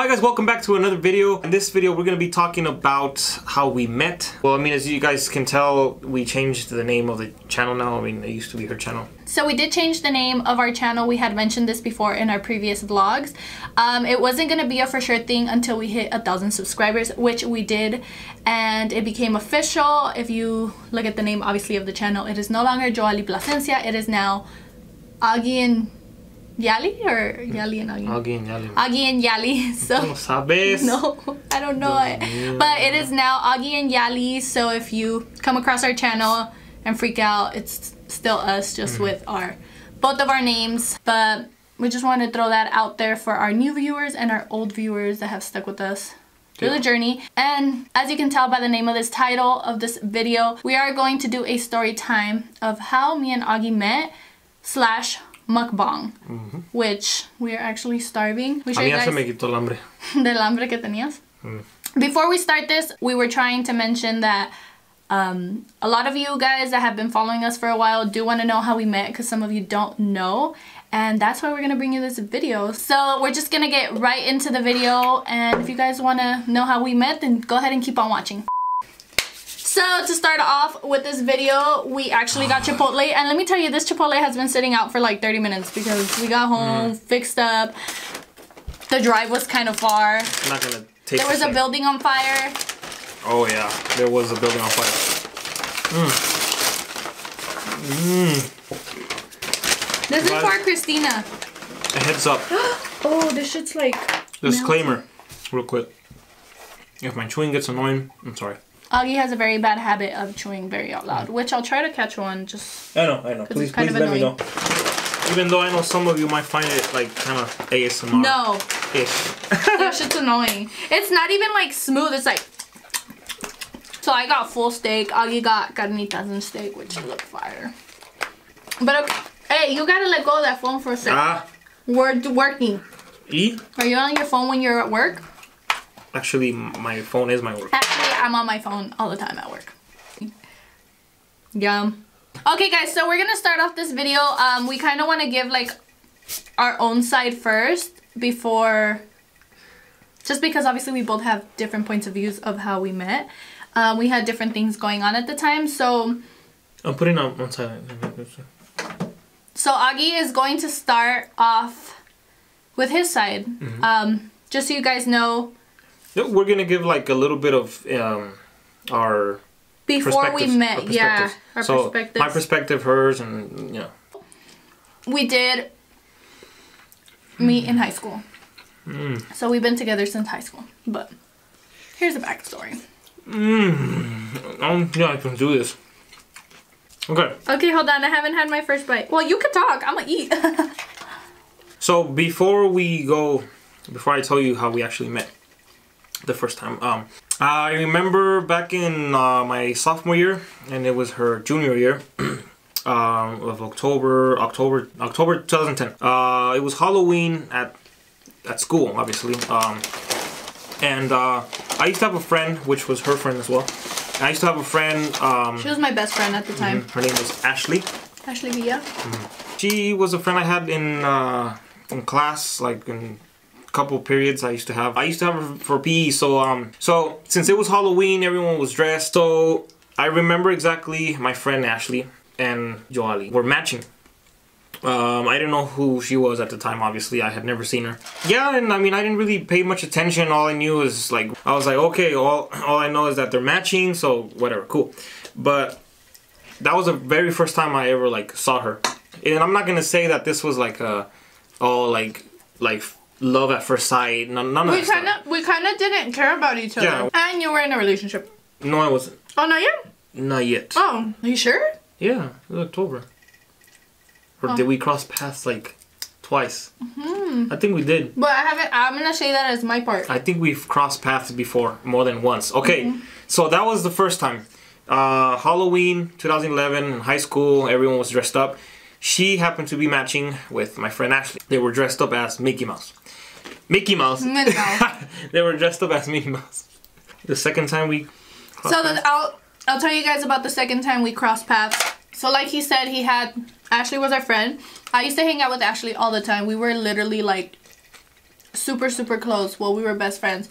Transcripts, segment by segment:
Hi guys, welcome back to another video. In this video we're going to be talking about how we met. Well, I mean, as you guys can tell, we changed the name of the channel now. I mean, it used to be her channel. So we did change the name of our channel. We had mentioned this before in our previous vlogs. It wasn't going to be a for sure thing until we hit 1,000 subscribers, which we did, and it became official. If you look at the name obviously of the channel, it is no longer Joaly Placencia. It is now Agui and Yali, or Yali and Agui? Agui and Yali. Agui and Yali. So ¿Cómo sabes? No, I don't know it. But it is now Agui and Yali. So if you come across our channel and freak out, it's still us, just with both of our names. But we just want to throw that out there for our new viewers and our old viewers that have stuck with us through the journey. And as you can tell by the name of this title of this video, we are going to do a story time of how me and Agui met / mukbang, which we are actually starving. We show you guys se me quitó el hambre. del hambre que tenías. Before we start this, we were trying to mention that a lot of you guys that have been following us for a while do want to know how we met, because some of you don't know, and that's why we're going to bring you this video. So we're just going to get right into the video, and if you guys want to know how we met, then go ahead and keep on watching. So to start off with this video, we actually got Chipotle, and let me tell you, this Chipotle has been sitting out for like 30 minutes because we got home, fixed up, the drive was kind of far. I'm not gonna taste. There was a building on fire. Oh yeah, there was a building on fire. This is for Christina. A heads up. Oh, this shit's like Disclaimer, real quick. If my chewing gets annoying, I'm sorry. Agui has a very bad habit of chewing very out loud, which I'll try to catch one. Just I know. Please let me know. Even though I know some of you might find it like kind of ASMR. No. Ish. That shit's annoying. It's not even like smooth. It's like. So I got full steak. Agui got carnitas and steak, which look fire. But okay. Hey, you gotta let go of that phone for a second. We're working. Are you on your phone when you're at work? Actually, my phone is my work. Actually, I'm on my phone all the time at work. Yum. Okay, guys, so we're gonna start off this video. We kind of want to give like our own side first before, just because obviously we both have different points of views of how we met. We had different things going on at the time, so I'm putting on one side. So Agui is going to start off with his side. Just so you guys know, we're gonna give like a little bit of our before we met, our so perspectives. My perspective, hers, and yeah. We did meet in high school, so we've been together since high school. But here's the backstory. Yeah, I can do this. Okay. Okay, hold on. I haven't had my first bite. Well, you can talk. I'm gonna eat. So before I tell you how we actually met the first time, I remember back in my sophomore year, and it was her junior year of October 2010. It was Halloween at school, obviously, and I used to have a friend, which was her friend as well. I used to have a friend. She was my best friend at the time. Her name was Ashley. Ashley Villa. She was a friend I had in class, like in couple periods I used to have her for PE. So since it was Halloween, everyone was dressed. So I remember exactly my friend Ashley and Joaly were matching. I didn't know who she was at the time, obviously. I had never seen her. Yeah, and I mean, I didn't really pay much attention. All I knew is like, I was like, okay, all I know is that they're matching, so whatever, cool. But that was the very first time I ever like saw her. And I'm not gonna say that this was like like love at first sight. None of that. We kind of didn't care about each other. Yeah. And you were in a relationship. No, I wasn't. Oh, not yet? Not yet. Oh, are you sure? Yeah, it was October. Or did we cross paths like twice? I think we did. But I'm gonna say that as my part. I think we've crossed paths before, more than once. Okay, so that was the first time. Halloween 2011 in high school, everyone was dressed up. She happened to be matching with my friend Ashley. They were dressed up as Mickey Mouse. Mickey Mouse. They were dressed up as Mickey Mouse. The second time we crossed paths. I'll tell you guys about the second time we crossed paths. So like he said, Ashley was our friend. I used to hang out with Ashley all the time. We were literally like super, super close. Well, we were best friends.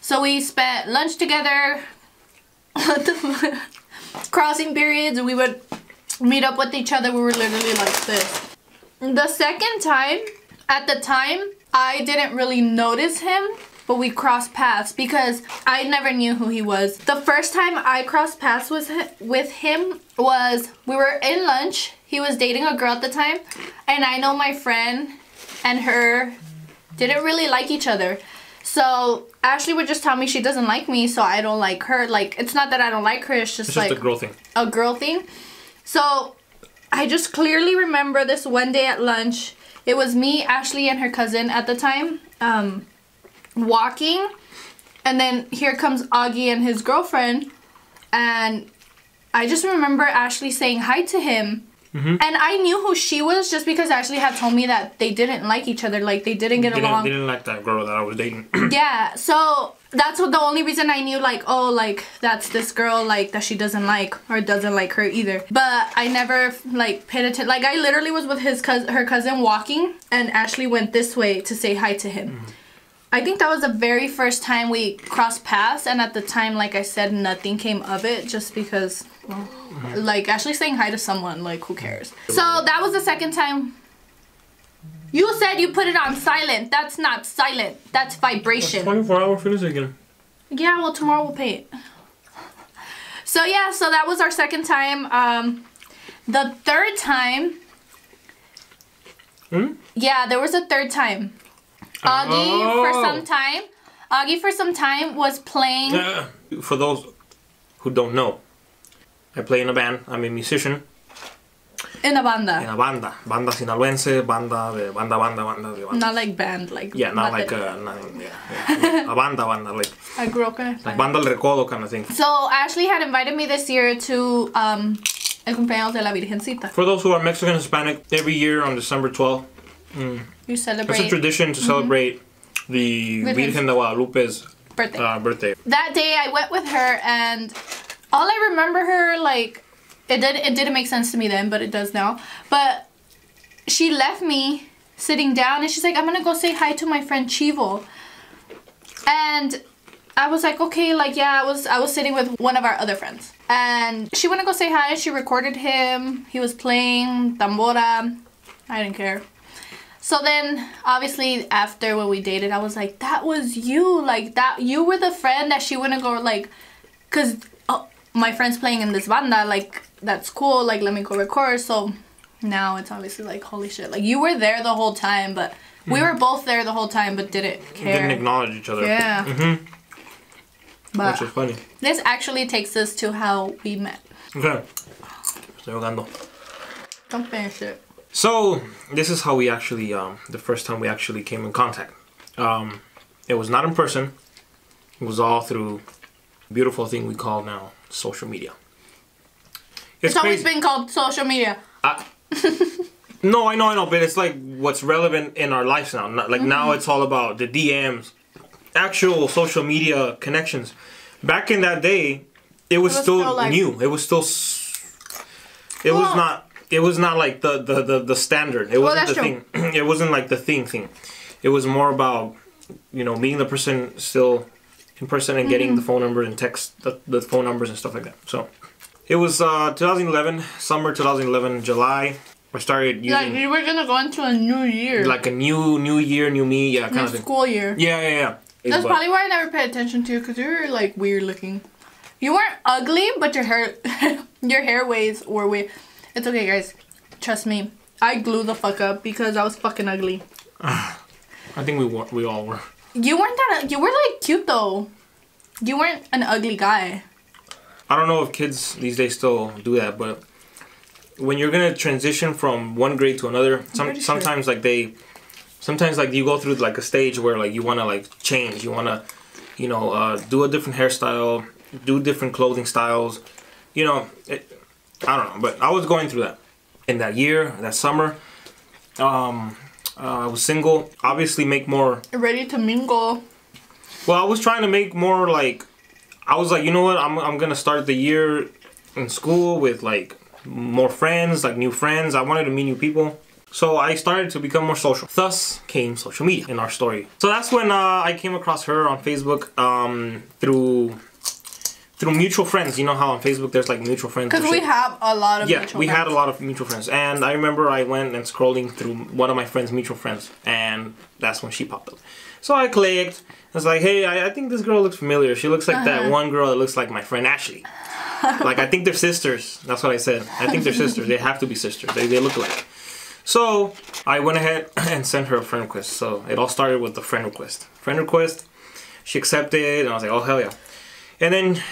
So we spent lunch together. What the fuck? Crossing periods. We would meet up with each other. We were literally like this. The second time, at the time, I didn't really notice him, but we crossed paths because I never knew who he was. The first time I crossed paths with him was, we were in lunch. He was dating a girl at the time, and I know my friend and her didn't really like each other. So Ashley would just tell me she doesn't like me, so I don't like her. Like, it's not that I don't like her, it's just like a girl thing. A girl thing. So I just clearly remember this one day at lunch. It was me, Ashley, and her cousin at the time, walking. And then here comes Agui and his girlfriend. And I just remember Ashley saying hi to him. And I knew who she was just because Ashley had told me that they didn't like each other. Like, they didn't get along. They didn't like that girl that I was dating. Yeah, so that's the only reason I knew, like, oh, like, that's this girl, like, that she doesn't like, or doesn't like her either. But I never, like, paid attention. Like, I literally was with her cousin walking, and Ashley went this way to say hi to him. I think that was the very first time we crossed paths, and at the time, like I said, nothing came of it, just because, well, like, Ashley saying hi to someone, like, who cares? So that was the second time. You said you put it on silent. That's not silent. That's vibration. 24-hour finish again. Yeah, well, tomorrow we'll pay it. So yeah, so that was our second time. The third time. Yeah, there was a third time. Agui for some time was playing. For those who don't know, I play in a band. I'm a musician. In a banda. In a banda. Banda sinaloense, banda. Not like band, like. Yeah, not like a banda, like. I grew up in. Like banda del recodo kind of thing. So Ashley had invited me this year to El Cumpleaños de la Virgencita. For those who are Mexican Hispanic, every year on December 12th, you celebrate. It's a tradition to celebrate the Virgen de Guadalupe's birthday. That day I went with her, and all I remember her, like, it didn't make sense to me then, but it does now. But she left me sitting down, and she's like, I'm gonna go say hi to my friend Chivo. And I was like, okay, like, yeah, I was sitting with one of our other friends. And she went to go say hi, and she recorded him. He was playing tambora. I didn't care. So then, obviously, after when we dated, I was like, that was you. Like, that, you were the friend that she wouldn't go, like, because my friend's playing in this banda, like, that's cool, like, let me go record. So now it's obviously like, holy shit. Like, you were there the whole time, but we were both there the whole time, but didn't care. Didn't acknowledge each other. Yeah. But which is funny. This actually takes us to how we met. Okay. Estoy jugando. Don't finish it. So, this is how we actually, the first time we actually came in contact. It was not in person. It was all through a beautiful thing we call now social media. It's always been called social media. No, I know, but it's like what's relevant in our lives now. Like now it's all about the DMs, actual social media connections. Back in that day, it was still like, new. It was still, it was not like the standard. It wasn't the thing. It wasn't like the thing. It was more about, you know, meeting the person still in person and getting the phone number and text the phone numbers and stuff like that. So it was 2011, summer 2011, July. I started using... Like, you were gonna go into a new year. Like a new year, new me, yeah, kind of thing. School year. Yeah. That's probably why I never paid attention to you, because you were, like, weird looking. You weren't ugly, but your hair waves were weird. It's okay, guys. Trust me. I glue the fuck up because I was fucking ugly. I think we all were. You weren't that... You were, like, cute, though. You weren't an ugly guy. I don't know if kids these days still do that, but... when you're gonna transition from one grade to another, sometimes like you go through like a stage where like you wanna like change, you wanna, you know, do a different hairstyle, do different clothing styles, you know. I don't know, but I was going through that in that year, that summer. I was single, obviously make more. Ready to mingle. Well, I was trying to make more like, I was like, you know what, I'm gonna start the year in school with like more friends, like new friends. I wanted to meet new people. So I started to become more social. Thus came social media in our story. So that's when I came across her on Facebook through mutual friends. You know how on Facebook there's like mutual friends. Because we have a lot of mutual friends. Had a lot of mutual friends. And I remember I went and scrolling through one of my friends' mutual friends. And that's when she popped up. So I clicked. I was like, hey, I think this girl looks familiar. She looks like that one girl that looks like my friend Ashley. Like, I think they're sisters. That's what I said. I think they're sisters. They have to be sisters. They look alike. So I went ahead and sent her a friend request. So it all started with the friend request. Friend request. She accepted. And I was like, oh, hell yeah. And then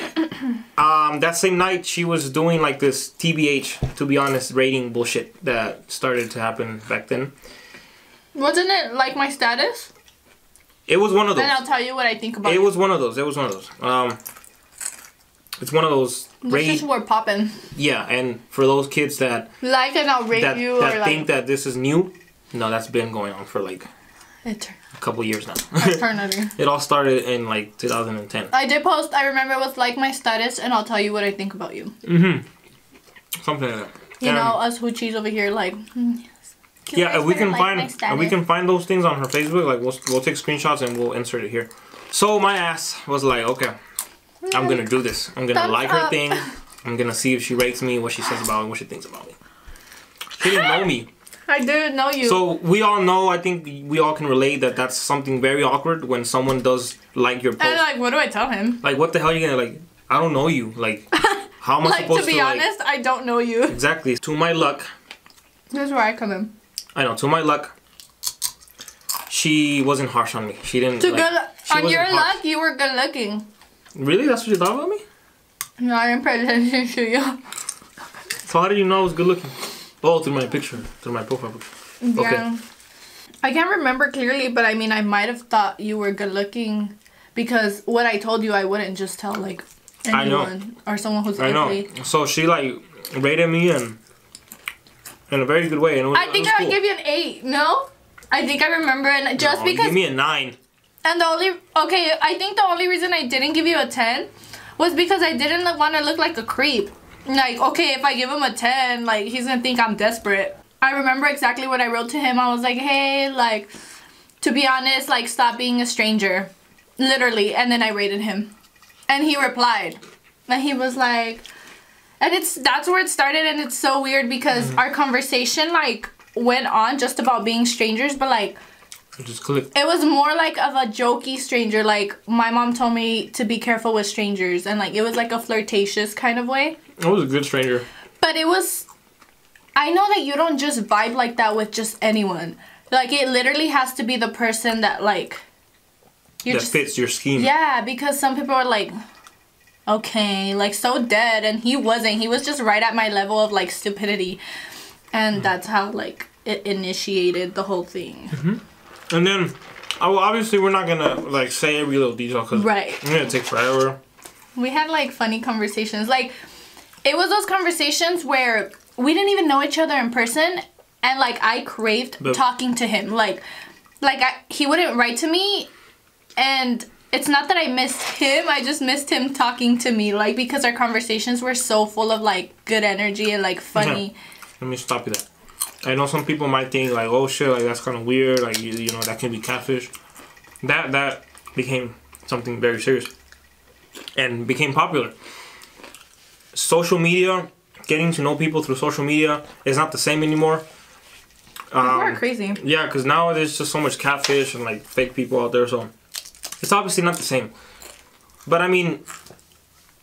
that same night, she was doing like this TBH, to be honest, rating bullshit that started to happen back then. Wasn't it like my status? It was one of those. And I'll tell you what I think about it. It was one of those. It was one of those. It's one of those. This is where poppin'. Yeah, and for those kids that like and I'll rate you that or think like, that this is new, no, that's been going on for like a couple years now. Eternity. It all started in like 2010. I did post. I remember it was like my status, and I'll tell you what I think about you. Something like that. You know, us hoochies over here like. Yeah, we can find those things on her Facebook. Like we'll take screenshots and we'll insert it here. So my ass was like, okay, I'm gonna do this. I'm gonna like her thing. I'm gonna see if she rates me, what she says about me, what she thinks about me. She didn't know me. I didn't know you. So we all know. I think we all can relate that that's something very awkward when someone does like your post. And like, what do I tell him? Like, what the hell are you gonna like? I don't know you. Like, how am I supposed to? To be honest, I don't know you. Exactly. To my luck. This is where I come in. I know. To my luck, she wasn't harsh on me. She didn't. On your luck, you were good looking. Really? That's what you thought about me? No, I didn't pay attention to you. So how did you know I was good looking? Oh, through my picture, through my profile picture. Yeah. Okay. I can't remember clearly, but I mean, I might have thought you were good looking because what I told you, I wouldn't just tell like anyone or someone who's ugly. I know. So she like rated me in a very good way, and I think I would give you an 8. No, I think I remember, and just because give me a 9. And I think the only reason I didn't give you a 10 was because I didn't want to look like a creep. Like, okay, if I give him a 10, like, he's gonna think I'm desperate. I remember exactly what I wrote to him. I was like, hey, like, to be honest, like, stop being a stranger. Literally. And then I rated him. And he replied. And he was like, and that's where it started, and it's so weird because our conversation, like, went on just about being strangers, but, like, just click. It was more like of a jokey stranger. Like, my mom told me to be careful with strangers, and like it was like a flirtatious kind of way. I was a good stranger. But it was, I know that you don't just vibe like that with just anyone. Like, it literally has to be the person that like that fits your scheme. Yeah, because some people are like, okay, like so dead, and he wasn't. He was just right at my level of like stupidity, and that's how like it initiated the whole thing. And then, obviously, we're not gonna like say every little detail because it's gonna take forever. We had like funny conversations. Like, it was those conversations where we didn't even know each other in person, and like I craved talking to him. He wouldn't write to me, and it's not that I missed him. I just missed him talking to me, like, because our conversations were so full of like good energy and like funny. Let me stop you there. I know some people might think like, oh shit, like that's kind of weird, like you know that can be catfish. That became something very serious and became popular. Social media, getting to know people through social media is not the same anymore. People are crazy. Yeah, because now there's just so much catfish and like fake people out there, so it's obviously not the same. But I mean,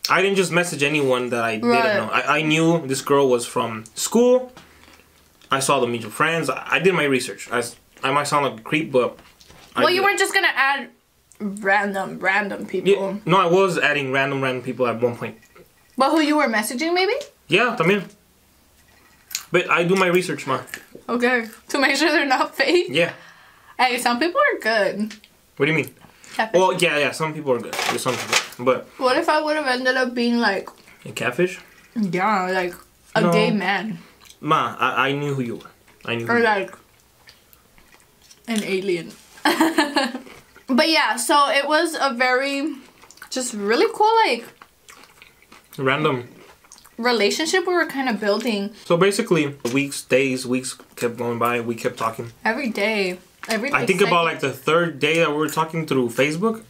I didn't just message anyone that I didn't know. I knew this girl was from school. I saw the mutual friends. I did my research. I might sound like a creep, but... Well, you weren't just going to add random people. Yeah, no, I was adding random people at one point. But who you were messaging, maybe? Yeah, también. But I do my research, ma. Okay. To make sure they're not fake? Yeah. Hey, some people are good. What do you mean? Catfish. Well, yeah, some people are good. There's some people. But... What if I would have ended up being like... A catfish? Yeah, like a gay man. Ma, I knew who you were. I knew who you were. Or like an alien. But yeah, so it was a very, just really cool, like... Random relationship we were kind of building. So basically, weeks kept going by. We kept talking. Every day. I think about like the third day that we were talking through Facebook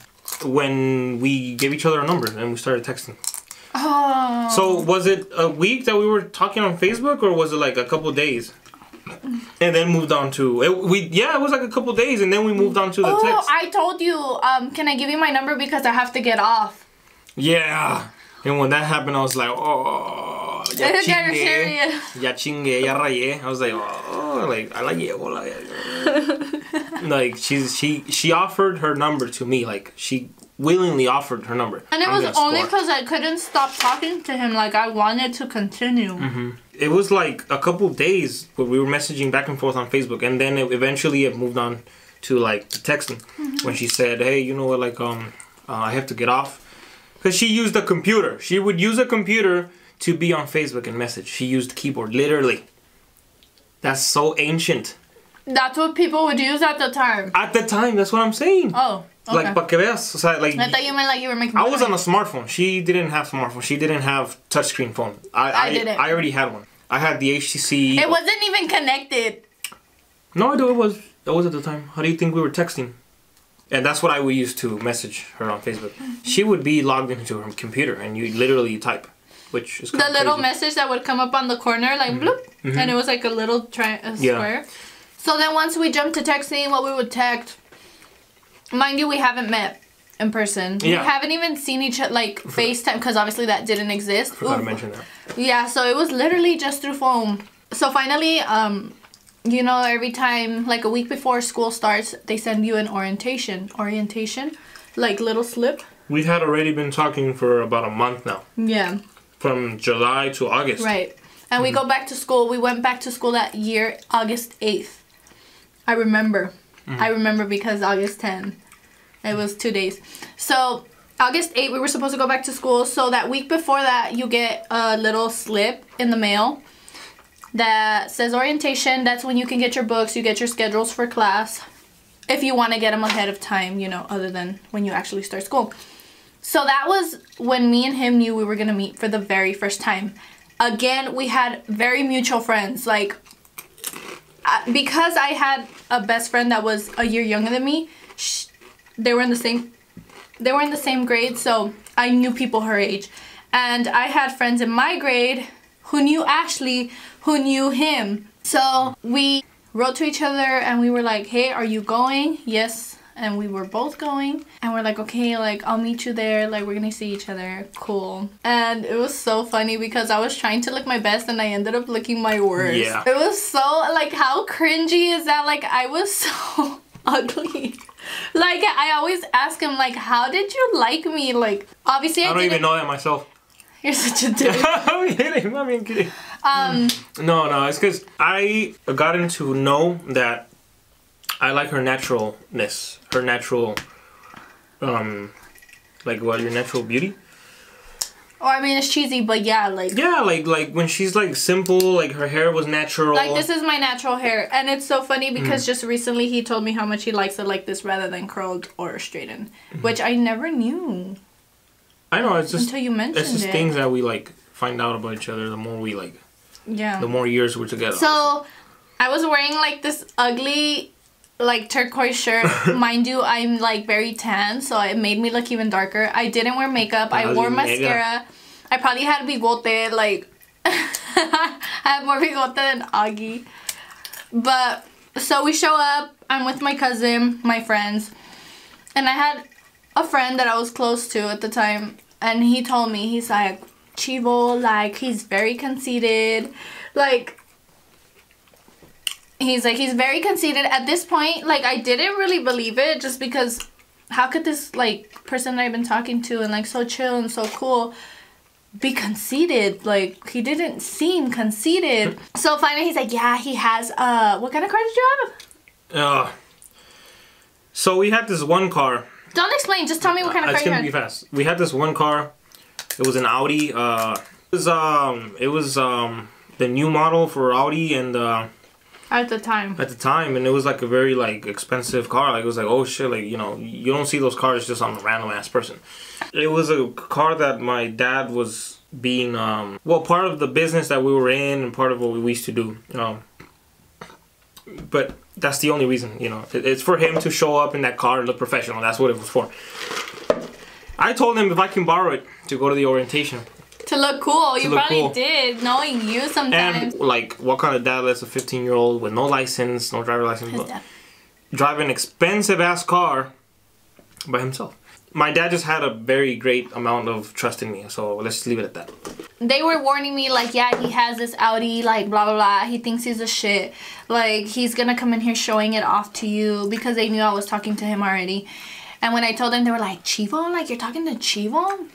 when we gave each other a number and we started texting. Oh. So was it a week that we were talking on Facebook or was it like a couple days? And then moved on to it was like a couple days and then we moved on to the text. I told you, can I give you my number because I have to get off? Yeah. And when that happened, I was like, oh, ya chingue, ya rayé. I was like, oh, like, I like it. Like, she offered her number to me. Like, she willingly offered her number. And it was only because I couldn't stop talking to him. Like, I wanted to continue. Mm-hmm. It was like a couple days where we were messaging back and forth on Facebook. And then eventually it moved on to, like, the texting. Mm-hmm. When she said, hey, you know what, like, I have to get off. Because she used a computer. She would use a computer to be on Facebook and message. She used keyboard, literally. That's so ancient. That's what people would use at the time. At the time, that's what I'm saying. Oh, okay. Like, pa que veas. O sea, like, I thought you meant like you were making I was on a smartphone. She didn't have smartphone. She didn't have touchscreen phone. I didn't. I already had one. I had the HTC. It wasn't even connected. No, I do. It was. It was at the time. How do you think we were texting? And that's what I would use to message her on Facebook. She would be logged into her computer and you literally type, which is kind of little crazy. Message that would come up on the corner, like bloop, and it was like a little square. Yeah. So then once we jumped to texting, what we would text, mind you, we haven't met in person. Yeah. We haven't even seen each other, like FaceTime, because obviously that didn't exist. I forgot to mention that. Yeah, so it was literally just through phone. So finally, you know, every time, like a week before school starts, they send you an orientation, like little slip. We had already been talking for about a month now. Yeah. From July to August. Right. And we go back to school. We went back to school that year, August 8th. I remember. I remember because August 10th. It was 2 days. So August 8th, we were supposed to go back to school. So that week before that, you get a little slip in the mail that says orientation. That's when you can get your books, you get your schedules for class, if you want to get them ahead of time, you know, other than when you actually start school. So that was when me and him knew we were going to meet for the very first time. Again, we had very mutual friends. Like, because I had a best friend that was a year younger than me, they were in the same grade, so I knew people her age. And I had friends in my grade who knew Ashley, who knew him. So we wrote to each other and we were like, hey, are you going? Yes. And we were both going. And we're like, okay, like, I'll meet you there. Like, we're gonna see each other. Cool. And it was so funny because I was trying to look my best and I ended up looking my worst. Yeah. It was so, like, how cringy is that? Like, I was so ugly. Like, I always ask him, like, how did you like me? Like, obviously I don't even know that myself. You're such a dick. I'm kidding. No, it's because I got to know that I like her naturalness. Her natural, like what, your natural beauty? Oh, I mean, it's cheesy, but yeah, like... Yeah, like when she's like simple, like her hair was natural. Like, this is my natural hair. And it's so funny because just recently he told me how much he likes it like this rather than curled or straightened. Which I never knew. I know, it's just... Until you mentioned it. It's just things that we like find out about each other the more we like... Yeah. The more years we're together. So, I was wearing like this ugly... like turquoise shirt. Mind you, I'm like very tan, so it made me look even darker. I didn't wear makeup. I wore mascara. I probably had bigote, like I had more bigote than Agui. But so we show up. I'm with my cousin, my friends, and I had a friend that I was close to at the time, and he told me, he's like, Chivo, like, he's very conceited, like. He's like, he's very conceited. At this point, like, I didn't really believe it just because how could this, like, person that I've been talking to and, like, so chill and so cool be conceited? Like, he didn't seem conceited. So finally he's like, yeah, he has, what kind of car did you have? So we had this one car. Don't explain, just tell me what kind of car you had. It's gonna be fast. We had this one car. It was an Audi. It was the new model for Audi, and At the time. At the time, and it was like a very like expensive car. Like it was like, oh shit, like you know, you don't see those cars just on a random ass person. It was a car that my dad was being well, part of the business that we were in and part of what we used to do. But that's the only reason, you know. It's for him to show up in that car and look professional. That's what it was for. I told him if I can borrow it to go to the orientation. To look cool. You probably did, knowing you sometimes. And like, what kind of dad lets a 15-year-old with no license, no driver license, drive an expensive ass car by himself? My dad just had a very great amount of trust in me, so let's leave it at that. They were warning me like, yeah, he has this Audi, like blah blah blah. He thinks he's a shit. Like he's gonna come in here showing it off to you, because they knew I was talking to him already. And when I told them, they were like, Chivo? Like you're talking to Chivo?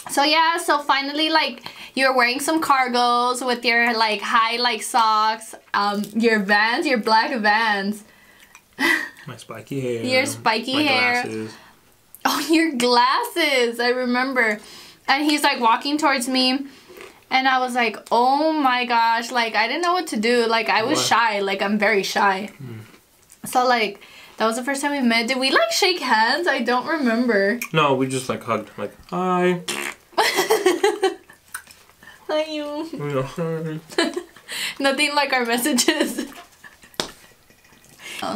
So yeah, so finally, like, you're wearing some cargos with your like high like socks, your Vans, your black Vans. My spiky hair. Your spiky hair. Glasses. Oh, your glasses, I remember. And he's like walking towards me, and I was like, oh my gosh, like I didn't know what to do. Like I was shy, like I'm very shy. So like, that was the first time we met. Did we like shake hands? I don't remember. No, we just like hugged, like, hi. Hi you. Nothing like our messages.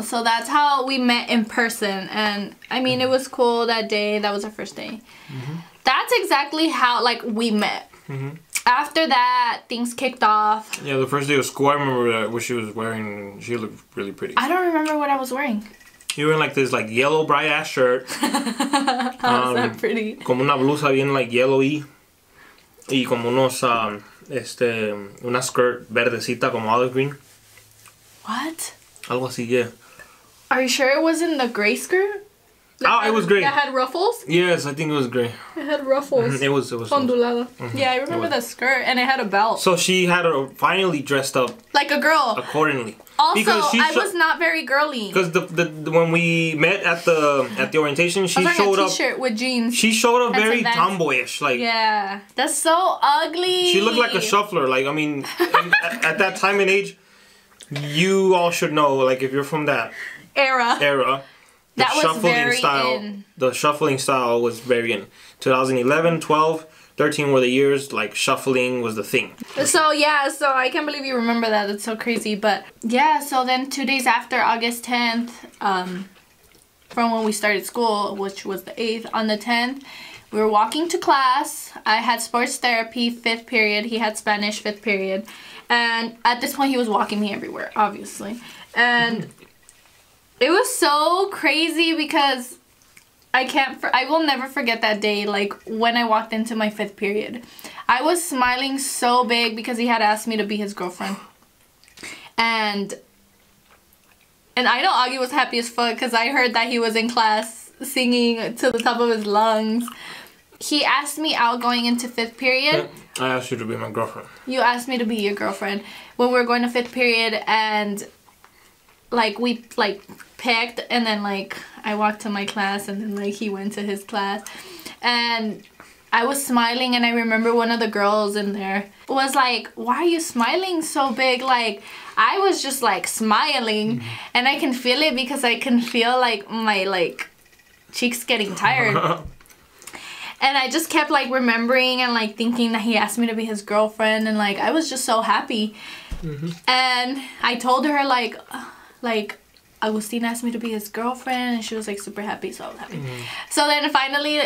So that's how we met in person, and I mean it was cool that day. That was our first day. That's exactly how like we met. After that, things kicked off. Yeah, the first day of school, I remember what she was wearing. She looked really pretty. I don't remember what I was wearing. You were in like this like yellow bright ass shirt. How was that pretty? Como una blusa bien like yellowy. Y como unos una skirt verdecita como olive green. What? Algo así, yeah. Are you sure it wasn't the gray skirt? It was gray. That had ruffles? Yes, I think it was gray. It had ruffles. It was. Ondulada. Yeah, I remember the skirt, and it had a belt. So she had her finally dressed up like a girl. Accordingly. Also, I was not very girly. Because when we met at the orientation, she showed up. A t-shirt with jeans. She showed up very tomboyish, like. Yeah, that's so ugly. She looked like a shuffler. Like I mean, at that time and age, you all should know. Like if you're from that era. The that was very style, in. The shuffling style was very in. 2011, 12, 13 were the years, like, shuffling was the thing. So, yeah, so I can't believe you remember that. That's so crazy. But, yeah, so then 2 days after August 10th, from when we started school, which was the 8th, on the 10th, we were walking to class. I had sports therapy, 5th period. He had Spanish, 5th period. And at this point, he was walking me everywhere, obviously. And it was so crazy because I will never forget that day, like when I walked into my 5th period. I was smiling so big because he had asked me to be his girlfriend. And I know Agui was happy as fuck because I heard that he was in class singing to the top of his lungs. He asked me out going into 5th period. I asked you to be my girlfriend. You asked me to be your girlfriend when we were going to 5th period, and like we like picked, and then like I walked to my class, and then like he went to his class, and I was smiling, and I remember one of the girls in there was like, why are you smiling so big? Like I was just like smiling, and I can feel it because I can feel like my like cheeks getting tired. And I just kept like remembering and like thinking that he asked me to be his girlfriend, and like I was just so happy. And I told her like Agustin asked me to be his girlfriend, and she was like super happy, so I was happy. So then finally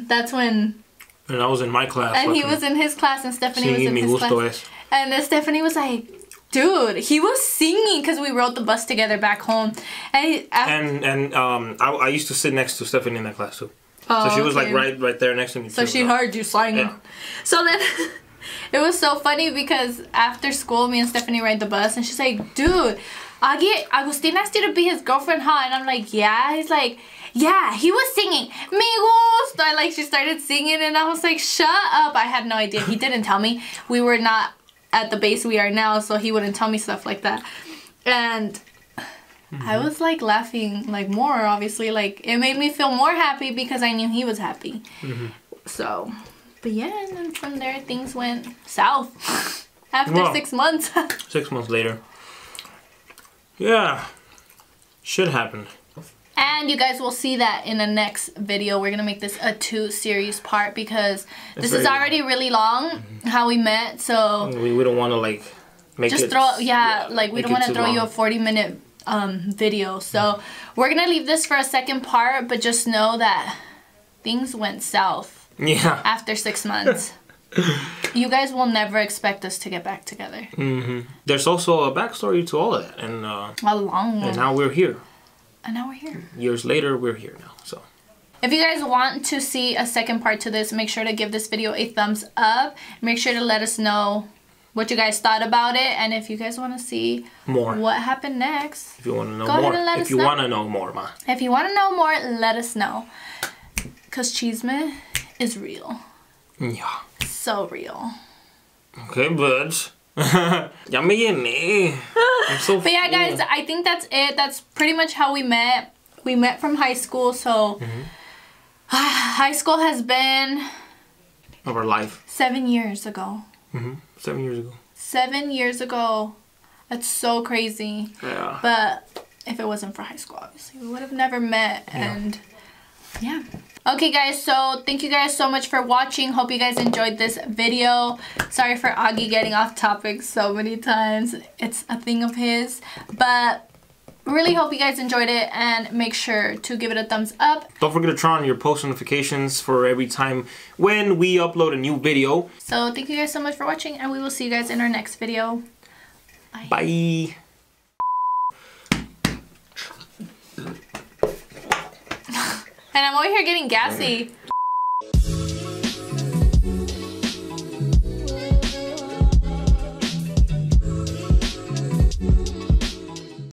that's when, and I was in my class, and he was in his class, and Stephanie was in his class. And then Stephanie was like, dude, he was singing because we rode the bus together back home. And I used to sit next to Stephanie in that class too. Oh, so she was like right there next to me. So she heard you singing. Yeah. So then it was so funny because after school, me and Stephanie ride the bus, and she's like, dude, Agustin asked you to be his girlfriend, huh? And I'm like, yeah. He's like, yeah, he was singing Me Gusta. Like she started singing, and I was like, shut up. I had no idea. He didn't tell me. We were not at the base we are now, so he wouldn't tell me stuff like that. And I was like laughing like more, obviously. Like it made me feel more happy because I knew he was happy. So, but yeah, and then from there things went south after 6 months. 6 months later. Yeah. Shit happened. And you guys will see that in the next video. We're gonna make this a 2-series part because this is already really long, how we met. So we don't want to like make just it. Throw, like we don't want to throw you a 40-minute video. So we're gonna leave this for a second part, but just know that things went south. Yeah. After 6 months. You guys will never expect us to get back together. There's also a backstory to all of that, and a long one. And now we're here. And now we're here. Years later, we're here now. So, if you guys want to see a second part to this, make sure to give this video a thumbs up. Make sure to let us know what you guys thought about it, and if you guys want to see more, what happened next. If you want to know more, if you want to know more, ma. If you want to know more, let us know. Cause Chisme is real. Yeah. So real. Okay, but ya me llené. I'm so But yeah, guys, I think that's it. That's pretty much how we met. We met from high school, so high school has been of our life. 7 years ago. 7 years ago. 7 years ago. That's so crazy. Yeah. But if it wasn't for high school, obviously, we would have never met. And yeah. Okay, guys, so thank you guys so much for watching. Hope you guys enjoyed this video. Sorry for Agui getting off topic so many times. It's a thing of his. But really hope you guys enjoyed it, and make sure to give it a thumbs up. Don't forget to turn on your post notifications for every time when we upload a new video. So thank you guys so much for watching, and we will see you guys in our next video. Bye. Bye. And I'm over here getting gassy.